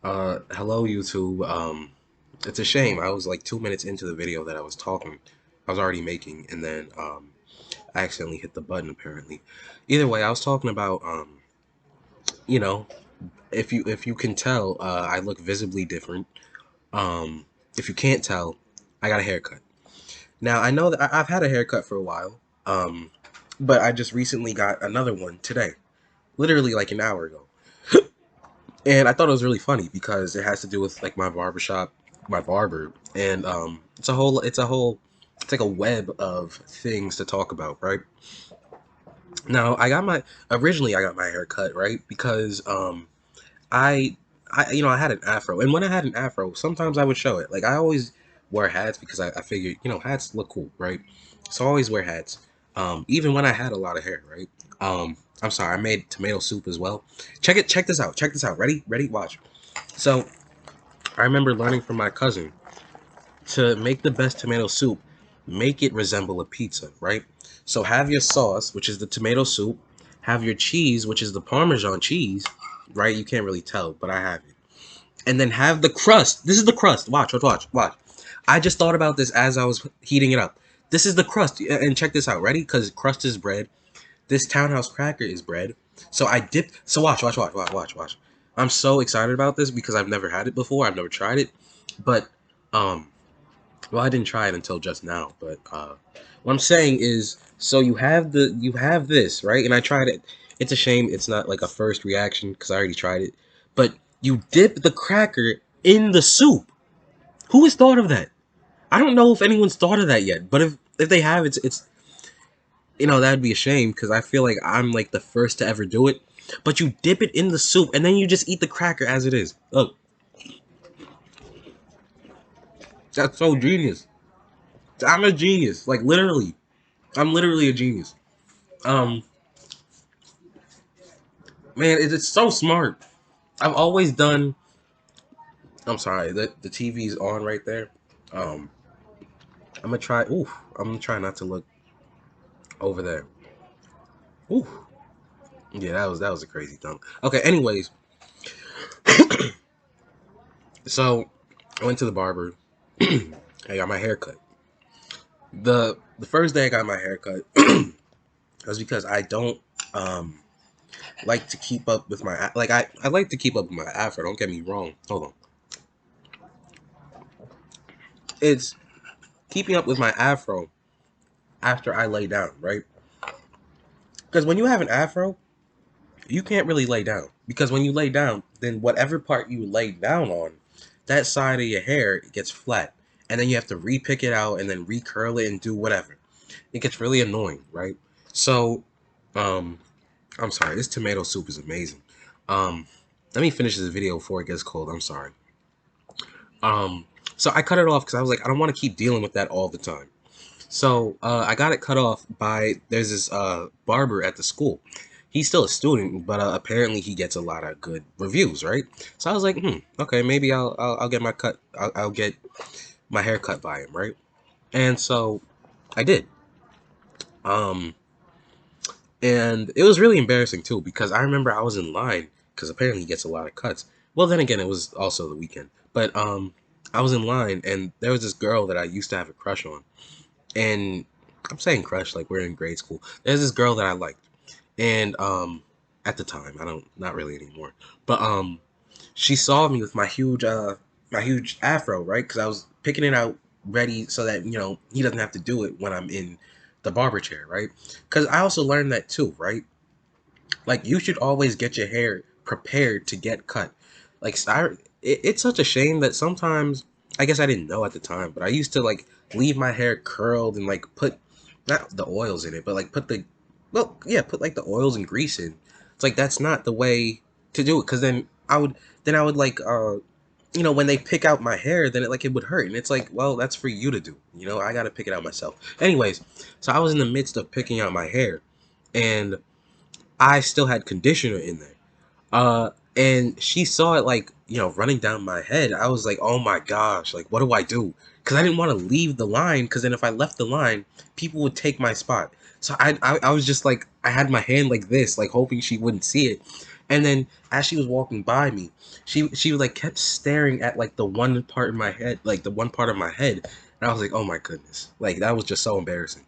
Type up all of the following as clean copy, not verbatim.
Hello YouTube. It's a shame. I was like 2 minutes into the video that I was already making, and then I accidentally hit the button apparently. Either way, I was talking about you know, if you can tell, I look visibly different. Um, if you can't tell, I got a haircut. Now I know that I've had a haircut for a while. But I just recently got another one today, literally like an hour ago. And I thought it was really funny because it has to do with like my barbershop, my barber, and it's like a web of things to talk about, right? Now, originally I got my hair cut, right? Because I I had an afro, and when I had an afro, sometimes I would show it. Like I always wear hats because I figured, hats look cool, right? So I always wear hats. Even when I had a lot of hair, right? I'm sorry, I made tomato soup as well. Check this out. Check this out. Ready, watch. So I remember learning from my cousin to make the best tomato soup, make it resemble a pizza, right? So have your sauce, which is the tomato soup, have your cheese, which is the Parmesan cheese, right? You can't really tell, but I have it. And then have the crust. This is the crust. Watch. I just thought about this as I was heating it up. This is the crust. And check this out. Ready? Because crust is bread. This townhouse cracker is bread. So I dipped. So watch. I'm so excited about this because I've never had it before. I've never tried it. But um well, I didn't try it until just now, but what I'm saying is, so you have this, right? And I tried it. It's a shame it's not like a first reaction because I already tried it. But you dip the cracker in the soup. Who has thought of that? I don't know if anyone's thought of that yet. But if they have, it's that'd be a shame because I feel like I'm like the first to ever do it. But you dip it in the soup and then you just eat the cracker as it is. Look, that's so genius. I'm a genius, like literally. I'm literally a genius. Um, Man, it's so smart. I've always done. I'm sorry, the TV's on right there. Um, I'm gonna try. Ooh, I'm gonna try not to look over there. Ooh, yeah, that was a crazy thump. Okay, anyways, so I went to the barber. I got my hair cut. The first day I got my hair cut was because I don't um like to keep up with I like to keep up with my afro. Don't get me wrong. Hold on, it's keeping up with my afro after I lay down, right? Because when you have an afro, you can't really lay down. Because when you lay down, then whatever part you lay down on, that side of your hair gets flat. And then you have to re-pick it out and then recurl it and do whatever. It gets really annoying, right? So, um, I'm sorry, this tomato soup is amazing. Um, Let me finish this video before it gets cold. I'm sorry. Um, so I cut it off because I was like, I don't want to keep dealing with that all the time. So I got it cut off by there's this barber at the school. He's still a student, but apparently he gets a lot of good reviews, right? So I was like, okay, maybe I'll get I'll get my hair cut by him, right? And so I did. Um, and it was really embarrassing too because I remember I was in line because apparently he gets a lot of cuts. Well, then again, it was also the weekend, but I was in line and there was this girl that I used to have a crush on, and I'm saying crush like we're in grade school. There's this girl that I liked, and at the time, I don't, not really anymore, but she saw me with my huge afro, right? Because I was picking it out ready so that he doesn't have to do it when I'm in the barber chair, right? Because I also learned that too, right? Like you should always get your hair prepared to get cut. Like it's such a shame that sometimes I guess I didn't know at the time, but I used to like leave my hair curled and like put not the oils in it, but like put like the oils and grease in. It's like that's not the way to do it because then I would like when they pick out my hair, then it would hurt, and it's like, well, that's for you to do. I got to pick it out myself. Anyways, so I was in the midst of picking out my hair, and I still had conditioner in there. And she saw it running down my head. I was like, oh my gosh, like what do I do? Because I didn't want to leave the line. Because then if I left the line, people would take my spot. So I was just like, I had my hand like this, like hoping she wouldn't see it. And then as she was walking by me, she like kept staring at like the one part in my head, like the one part of my head, and I was like, oh my goodness, like that was just so embarrassing.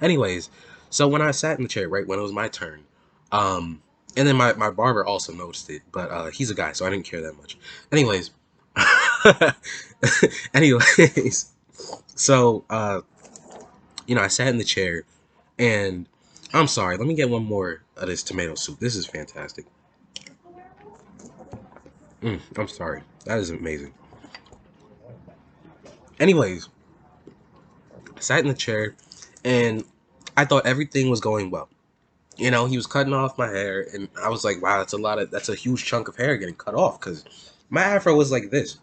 Anyways, so when I sat in the chair, right when it was my turn, um, and then my barber also noticed it, but he's a guy, so I didn't care that much. Anyways, anyways, so I sat in the chair, and I'm sorry, let me get one more of this tomato soup. This is fantastic. I'm sorry, that is amazing. Anyways, I sat in the chair, and I thought everything was going well. He was cutting off my hair, and I was like, wow, that's a huge chunk of hair getting cut off, because my afro was like this.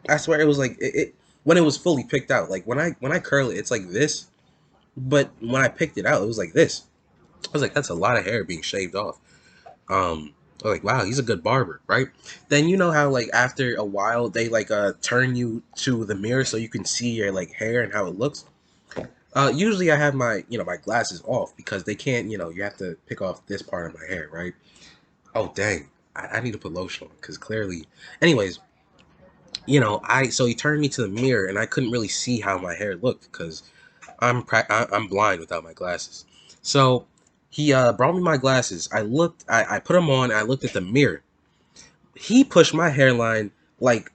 I swear it was like it when it was fully picked out. Like when I curl it, it's like this, but when I picked it out, it was like this. I was like, that's a lot of hair being shaved off. I was like, wow, he's a good barber, right? Then you know how like after a while they like turn you to the mirror so you can see your like hair and how it looks. Usually I have my my glasses off because they can't you have to pick off this part of my hair, right? Oh dang, I need to put lotion on because clearly. Anyways, I so he turned me to the mirror and I couldn't really see how my hair looked because I'm blind without my glasses. So he brought me my glasses. I put them on. I looked at the mirror. He pushed my hairline like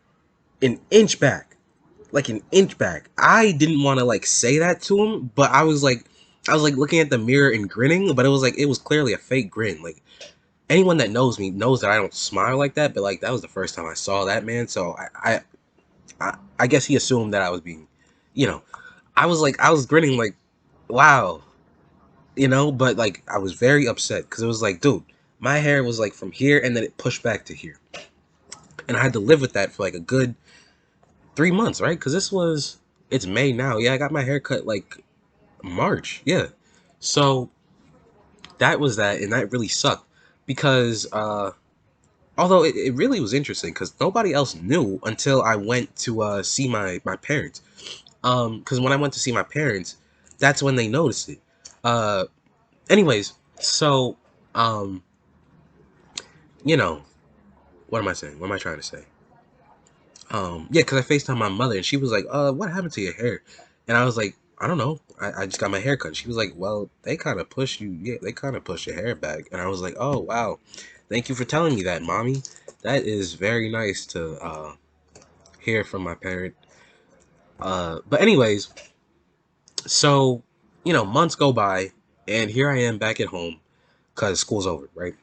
an inch back, like an inch back. I didn't want to like say that to him, but I was like looking at the mirror and grinning, but it was clearly a fake grin. Like anyone that knows me knows that I don't smile like that, but like that was the first time I saw that man. So I guess he assumed that I was being, you know, I was grinning like, wow, but like I was very upset because it was like, dude, my hair was like from here and then it pushed back to here, and I had to live with that for like a good 3 months, right? Because it's May now. Yeah, I got my hair cut like March. Yeah, so that was that, and that really sucked because although it really was interesting because nobody else knew until I went to see my parents. Because when I went to see my parents, that's when they noticed it. Uh, anyways, so um, you know, what am I saying? What am I trying to say? Yeah, because I FaceTimed my mother and she was like, what happened to your hair? And I was like, I don't know. I just got my hair cut. She was like, well, they kind of push you. Yeah, they kind of push your hair back. And I was like, oh, wow. Thank you for telling me that, mommy. That is very nice to hear from my parent. But anyways, so, months go by and here I am back at home because school's over, right?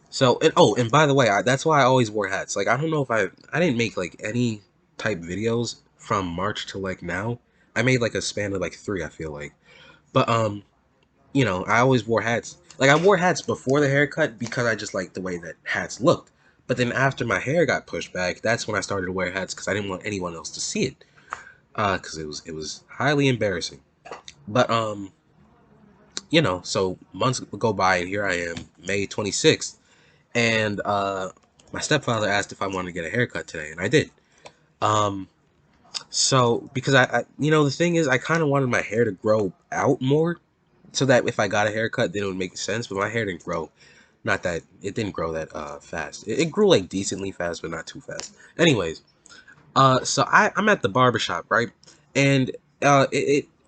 So, and by the way, that's why I always wore hats. Like, I don't know if I didn't make like any type videos from March to like now. I made like a span of like three, I feel like. But I always wore hats. Like I wore hats before the haircut because I just liked the way that hats looked. But then after my hair got pushed back, that's when I started to wear hats because I didn't want anyone else to see it. Because it was highly embarrassing. But so months go by and here I am, May 26th, and my stepfather asked if I wanted to get a haircut today, and I did. Um, so because the thing is, I kind of wanted my hair to grow out more, so that if I got a haircut, then it would make sense. But my hair didn't grow, not that it didn't grow that fast. It grew like decently fast, but not too fast. Anyways, so I'm at the barbershop, right, and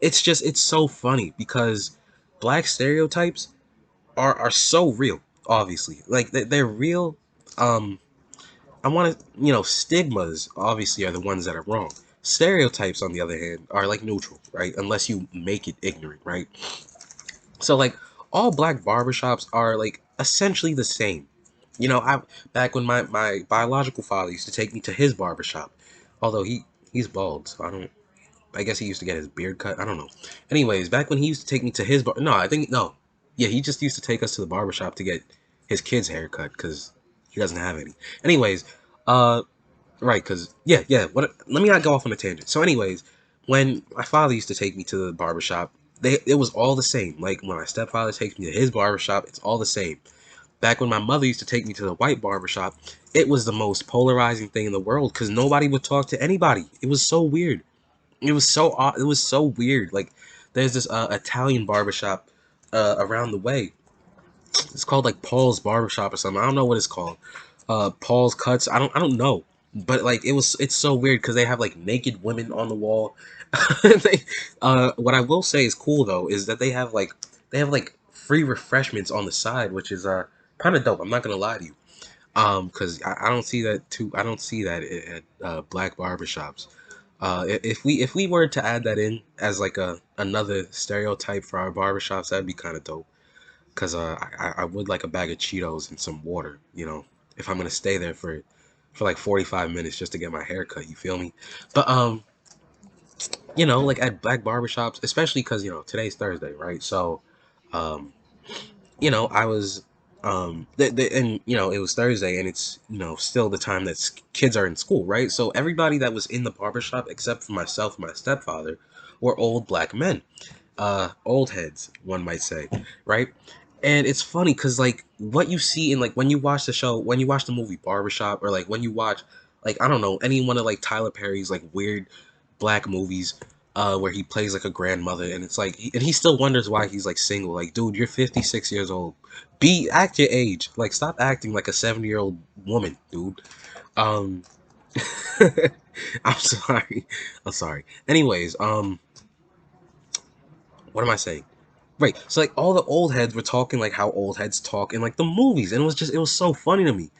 it's so funny because black stereotypes are so real. Obviously, like they're real. Um, I want to, stigmas obviously are the ones that are wrong. Stereotypes, on the other hand, are like neutral, right? Unless you make it ignorant, right? So, like, all black barbershops are like essentially the same. I back when my biological father used to take me to his barbershop, although he's bald, so I don't. I guess he used to get his beard cut. I don't know. Anyways, back when he used to take me to his no, I think no, yeah, he just used to take us to the barbershop to get his kid's haircut because he doesn't have any. Anyways, uh, right, because yeah. What? Let me not go off on a tangent. So, anyways, when my father used to take me to the barbershop, it was all the same. Like when my stepfather takes me to his barbershop, it's all the same. Back when my mother used to take me to the white barbershop, it was the most polarizing thing in the world because nobody would talk to anybody. It was so weird. It was so odd. It was so weird. Like there's this Italian barbershop around the way, It's called like Paul's Barbershop or something. I don't know what it's called. Paul's Cuts. I don't know. But like it's so weird because they have like naked women on the wall. they, what I will say is cool though is that they have like free refreshments on the side, which is kind of dope. I'm not gonna lie to you. Because I don't see that too. I don't see that at black barbershops. If we were to add that in as like a another stereotype for our barbershops, that'd be kind of dope. Cause I would like a bag of Cheetos and some water, if I'm gonna stay there for like 45 minutes just to get my hair cut. You feel me? But like at black barbershops, especially because today's Thursday, right? So, um, I was and it was Thursday, and it's still the time that kids are in school, right? So everybody that was in the barbershop except for myself and my stepfather were old black men, old heads, one might say, right? And it's funny because like what you see in like when you watch the show, when you watch the movie Barbershop, or like when you watch like I don't know any one of like Tyler Perry's like weird black movies, where he plays like a grandmother, and it's like and he still wonders why he's like single. Like, dude, you're 56 years old. Be act your age. Like, stop acting like a 70-year-old woman, dude. Um, I'm sorry. I'm sorry. Anyways, what am I saying? Right. So like all the old heads were talking like how old heads talk in like the movies, and it was so funny to me.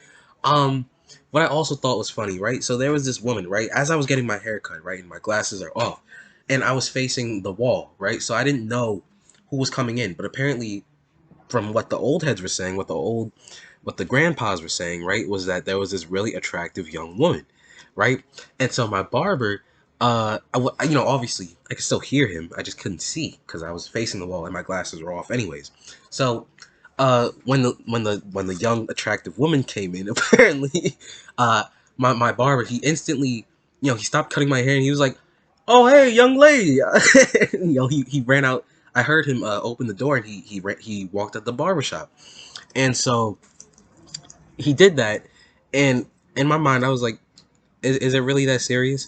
Um, what I also thought was funny, right? So there was this woman, right? As I was getting my hair cut, right, and my glasses are off, and I was facing the wall, right? So I didn't know who was coming in, but apparently from what the old heads were saying, what the grandpas were saying, right, was that there was this really attractive young woman, right? And so my barber, obviously I could still hear him, I just couldn't see because I was facing the wall and my glasses were off, anyways. So, when the young attractive woman came in, apparently, uh, my barber, he instantly, he stopped cutting my hair and he was like, "Oh, hey, young lady," he ran out. I heard him open the door, and he walked at the barbershop. And so he did that, and in my mind I was like, is it really that serious?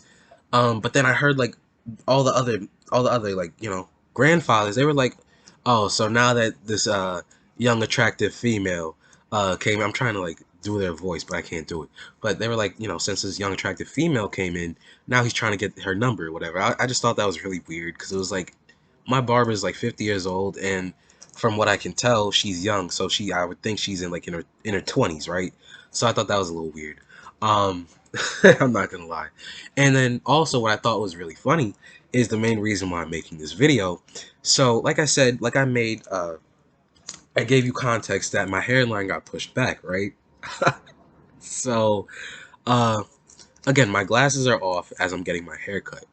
But then I heard like all the other like grandfathers. They were like, oh, so now that this young attractive female came, I'm trying to like do their voice, but I can't do it. But they were like, since this young attractive female came in, now he's trying to get her number or whatever. I just thought that was really weird because it was like my barber's like 50 years old, and from what I can tell, she's young. So I would think she's in like in her 20s, right? So I thought that was a little weird. Um, I'm not gonna lie. And then also what I thought was really funny is the main reason why I'm making this video. So like I said, like I gave you context that my hairline got pushed back, right? So uh again, my glasses are off as I'm getting my hair cut,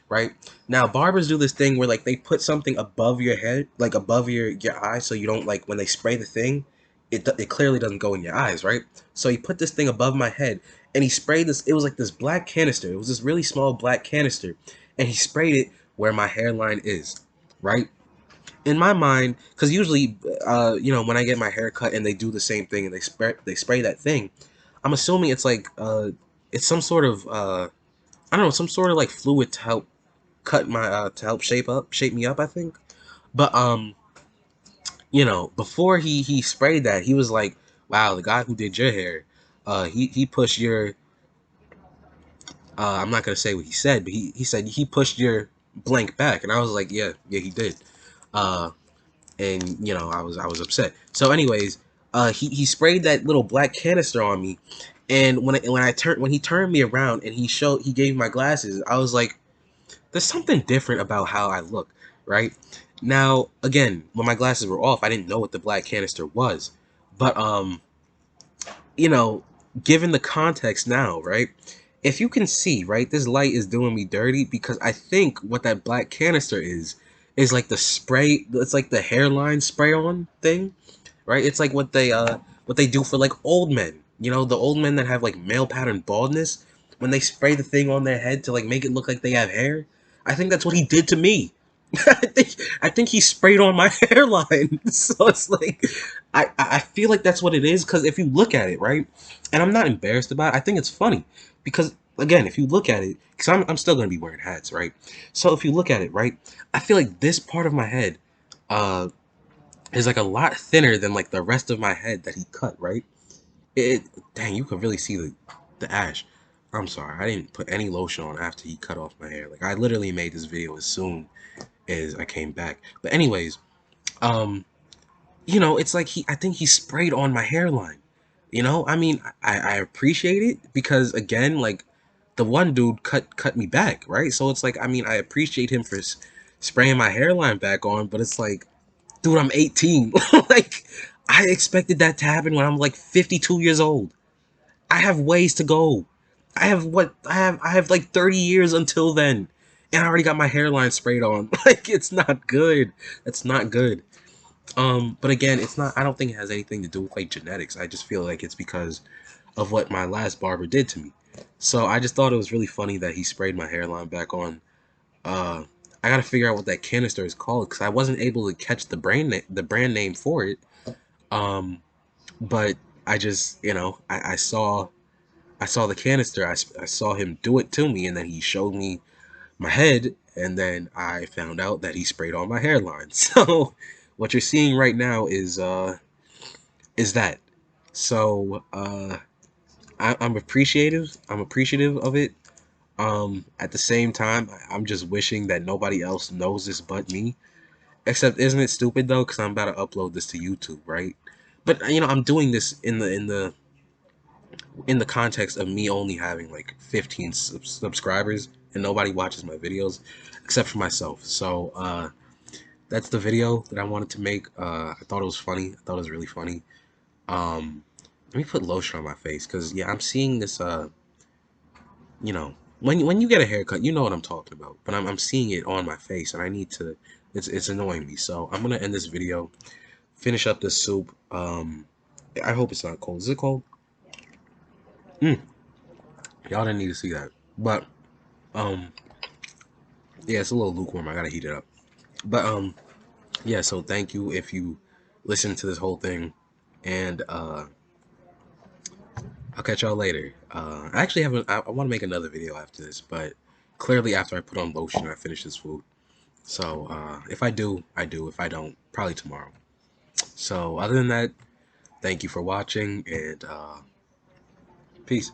right? Now, barbers do this thing where like they put something above your head, like above your eye, so you don't like when they spray the thing, it clearly doesn't go in your eyes, right? So he put this thing above my head, and he sprayed this. It was like this black canister. It was this really small black canister, and he sprayed it where my hairline is, right? In my mind, because usually, when I get my hair cut and they do the same thing and they spray that thing, I'm assuming it's like it's some sort of I don't know, some sort of like fluid to help cut my to help shape me up, I think. But before he sprayed that, he was like, "Wow, the guy who did your hair, he pushed your I'm not gonna say what he said, but he said he pushed your blank back," and I was like, "Yeah, yeah, he did." Uh, and I was upset. So, anyways, he sprayed that little black canister on me, and when he turned me around and he gave me my glasses, I was like, there's something different about how I look, right? Now, again, when my glasses were off, I didn't know what the black canister was. But you know, given the context now, right? If you can see, right, this light is doing me dirty because I think what that black canister is like the spray, it's like the hairline spray on thing, right? It's like what they do for like old men. The old men that have like male pattern baldness, when they spray the thing on their head to like make it look like they have hair. I think that's what he did to me. I think he sprayed on my hairline. So it's like I feel like that's what it is because if you look at it, right, and I'm not embarrassed about it, I think it's funny because again, if you look at it, because I'm still gonna be wearing hats, right? So if you look at it, right, I feel like this part of my head, uh, is like a lot thinner than like the rest of my head that he cut, right? It dang, you could really see the ash. I'm sorry, I didn't put any lotion on after he cut off my hair. Like I literally made this video as soon as I came back. But anyways, um, it's like I think he sprayed on my hairline. I mean, I appreciate it because again, like the one dude cut me back, right? So it's like, I mean, I appreciate him for spraying my hairline back on, but it's like, dude, I'm 18. Like, I expected that to happen when I'm like 52 years old. I have ways to go. I have like 30 years until then. And I already got my hairline sprayed on. Like, it's not good. That's not good. But again, it's not, I don't think it has anything to do with like genetics. I just feel like it's because of what my last barber did to me. So I just thought it was really funny that he sprayed my hairline back on. Uh, I gotta figure out what that canister is called because I wasn't able to catch the brand name for it. Um, but I just, I saw the canister. I saw him do it to me, and then he showed me my head, and then I found out that he sprayed on my hairline. So what you're seeing right now is that. So I'm appreciative. I'm appreciative of it. At the same time, I'm just wishing that nobody else knows this but me. Except, isn't it stupid though? Because I'm about to upload this to YouTube, right? But I'm doing this in the context of me only having like 15 subscribers and nobody watches my videos except for myself. So that's the video that I wanted to make. I thought it was funny. I thought it was really funny. Um, Let me put lotion on my face because yeah, I'm seeing this. When you get a haircut, you know what I'm talking about. But I'm seeing it on my face, and I need to. It's annoying me. So I'm gonna end this video. Finish up this soup. I hope it's not cold. Is it cold? Mm, y'all didn't need to see that. But um, yeah, it's a little lukewarm. I gotta heat it up. But yeah. So thank you if you listen to this whole thing, and I'll catch y'all later. I actually have. I want to make another video after this, but clearly after I put on lotion, I finish this food. So if I do, I do. If I don't, probably tomorrow. So other than that, thank you for watching and peace.